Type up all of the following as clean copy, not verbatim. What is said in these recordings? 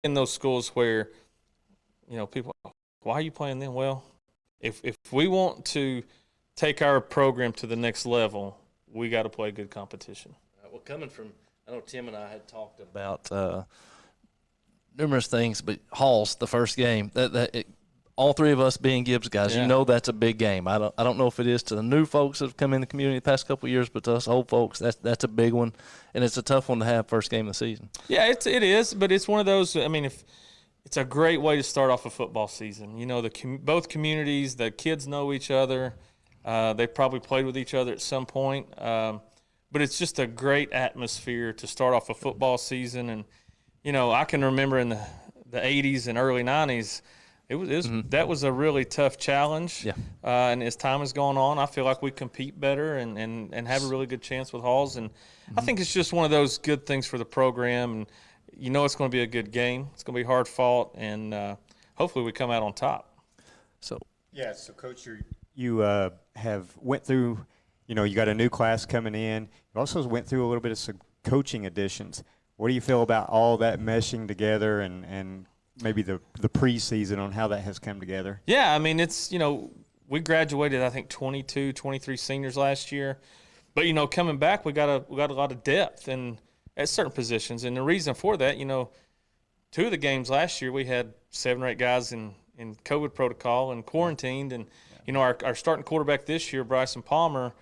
in those schools where, people, why are you playing them? Well, if we want to take our program to the next level, we got to play good competition. Well, I know Tim and I had talked about numerous things, but Halls, the first game, all three of us being Gibbs guys, Yeah. that's a big game. I don't know if it is to the new folks that have come in the community the past couple of years, but to us old folks, that's a big one, and it's a tough one to have first game of the season. Yeah, it is, but it's one of those. I mean, if it's a great way to start off a football season. Both communities, the kids know each other. They probably played with each other at some point, but it's just a great atmosphere to start off a football season. And I can remember in the '80s and early '90s. That was a really tough challenge. Yeah. And as time has gone on, I feel like we compete better and have a really good chance with Halls. And I think it's just one of those good things for the program. And it's going to be a good game. It's going to be hard fought, and hopefully we come out on top. So Coach, you have went through. You got a new class coming in. You also went through a little bit of some coaching additions. What do you feel about all that meshing together and maybe the preseason on how that has come together? Yeah, I mean, it's, we graduated, I think, 22, 23 seniors last year. But, coming back, we got a lot of depth at certain positions. And the reason for that, 2 of the games last year, we had 7 or 8 guys in COVID protocol and quarantined. And, our starting quarterback this year, Bryson Palmer,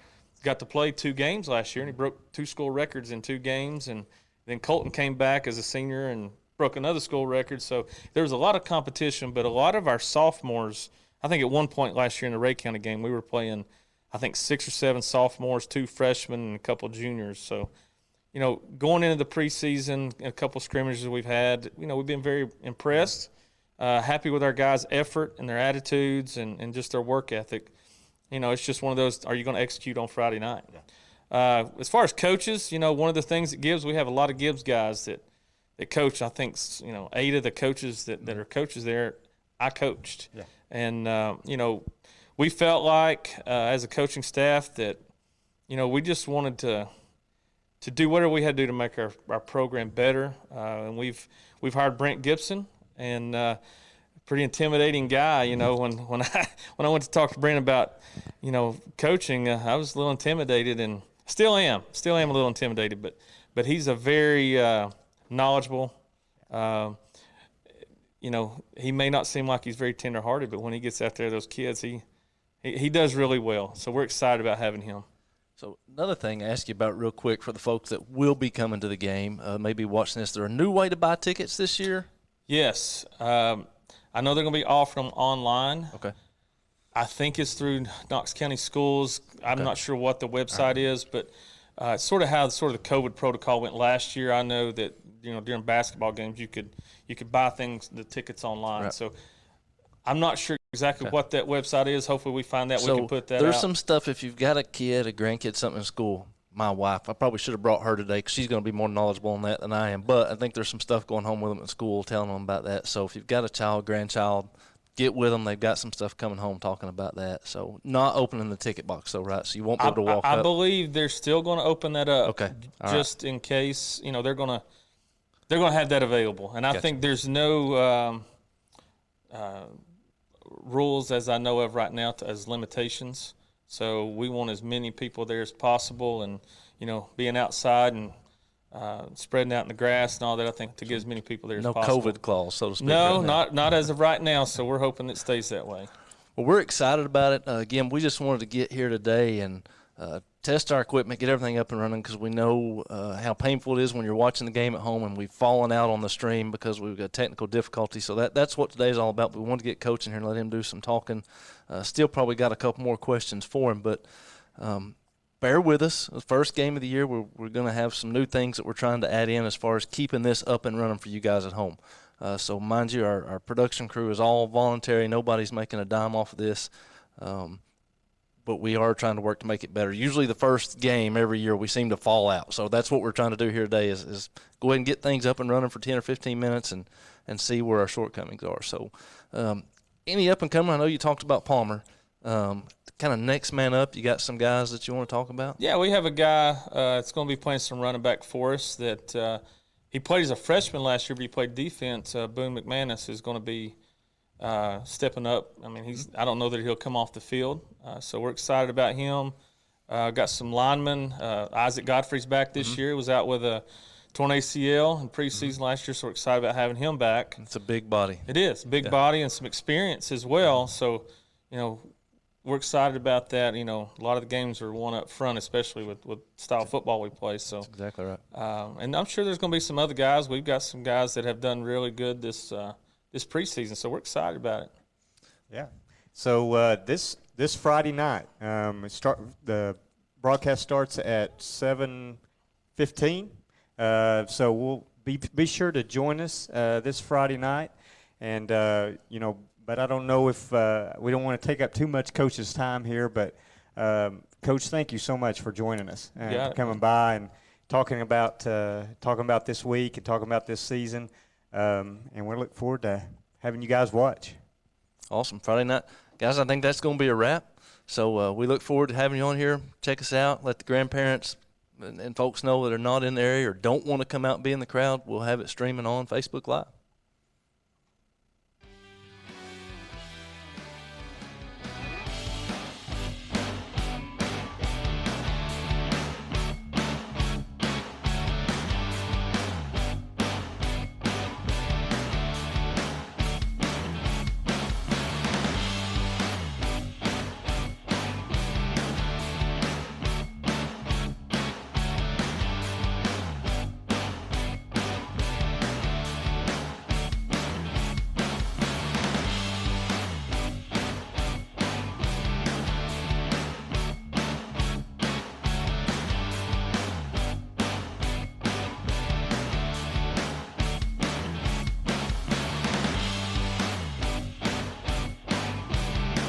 got to play 2 games last year, and he broke 2 school records in 2 games. And then Colton came back as a senior and broke another school record. So there was a lot of competition, but a lot of our sophomores, I think at one point last year in the Ray County game, we were playing, I think, 6 or 7 sophomores, 2 freshmen, and a couple juniors. So, going into the preseason, a couple scrimmages we've had, we've been very impressed, happy with our guys' effort and their attitudes and just their work ethic. It's just one of those, are you going to execute on Friday night? Yeah. As far as coaches, one of the things that Gibbs, we have a lot of Gibbs guys that coach. I think 8 of the coaches that are coaches there, I coached. Yeah. And we felt like as a coaching staff that we just wanted to do whatever we had to do to make our program better. And we've hired Brent Gibson, and pretty intimidating guy. When I went to talk to Brent about coaching, I was a little intimidated, and still am a little intimidated. But he's a very knowledgeable. He may not seem like he's very tender-hearted, but when he gets out there, those kids, he does really well. So we're excited about having him. So another thing I ask you about real quick for the folks that will be coming to the game, maybe watching this, there a new way to buy tickets this year? Yes. I know they're going to be offering them online. Okay. I think it's through Knox County Schools. I'm not sure what the website is, but it's sort of how the COVID protocol went last year. I know that during basketball games you could buy the tickets online. Right. So I'm not sure exactly what that website is. Hopefully we find that. So we can put that there's out. some stuff, if you've got a kid, a grandkid, something in school. My wife, I probably should have brought her today because she's going to be more knowledgeable on that than I am. But I think there's some stuff going home with them at school, telling them about that. So if you've got a child, grandchild, get with them. They've got some stuff coming home talking about that. So not opening the ticket box, though, right? So you won't be able to walk up. I believe they're still going to open that up. Okay. Just in case, they're going to have that available. And I think there's no rules as I know of right now as limitations. So we want as many people there as possible, and being outside and spreading out in the grass and all that. I think to get as many people there as possible. No COVID clause, so to speak. No, right not as of right now. So we're hoping it stays that way. Well, we're excited about it. Again, we just wanted to get here today and test our equipment, get everything up and running, because we know how painful it is when you're watching the game at home, and we've fallen out on the stream because we've got technical difficulty. So that's what today's all about. But we wanted to get Coach in here and let him do some talking. Still probably got a couple more questions for him, but bear with us. The first game of the year, we're going to have some new things that we're trying to add in as far as keeping this up and running for you guys at home. So mind you, our production crew is all voluntary. Nobody's making a dime off of this. But we are trying to work to make it better. Usually the first game every year we seem to fall out. So that's what we're trying to do here today is go ahead and get things up and running for 10 or 15 minutes and see where our shortcomings are. So any up and coming, I know you talked about Palmer. Kind of next man up, you got some guys that you want to talk about? Yeah, we have a guy that's going to be playing some running back for us that he played as a freshman last year, but he played defense. Boone McManus is going to be stepping up. I mean, I don't know that he'll come off the field, so we're excited about him. Got some linemen. Isaac Godfrey's back this year. He was out with a torn ACL in preseason last year, so we're excited about having him back. It's a big body. It is. Big body and some experience as well. So, we're excited about that. A lot of the games are won up front, especially with style football we play. So That's exactly right. And I'm sure there's going to be some other guys. We've got some guys that have done really good this preseason, so we're excited about it. Yeah. So this Friday night, the broadcast starts at 7:15. So we'll be sure to join us this Friday night, and But I don't know if we don't want to take up too much Coach's time here. But Coach, thank you so much for joining us and coming by and talking about this week and talking about this season. And we look forward to having you guys watch. Awesome. Friday night. Guys, I think that's going to be a wrap. So we look forward to having you on here. Check us out. Let the grandparents and folks know that are not in the area or don't want to come out and be in the crowd. We'll have it streaming on Facebook Live.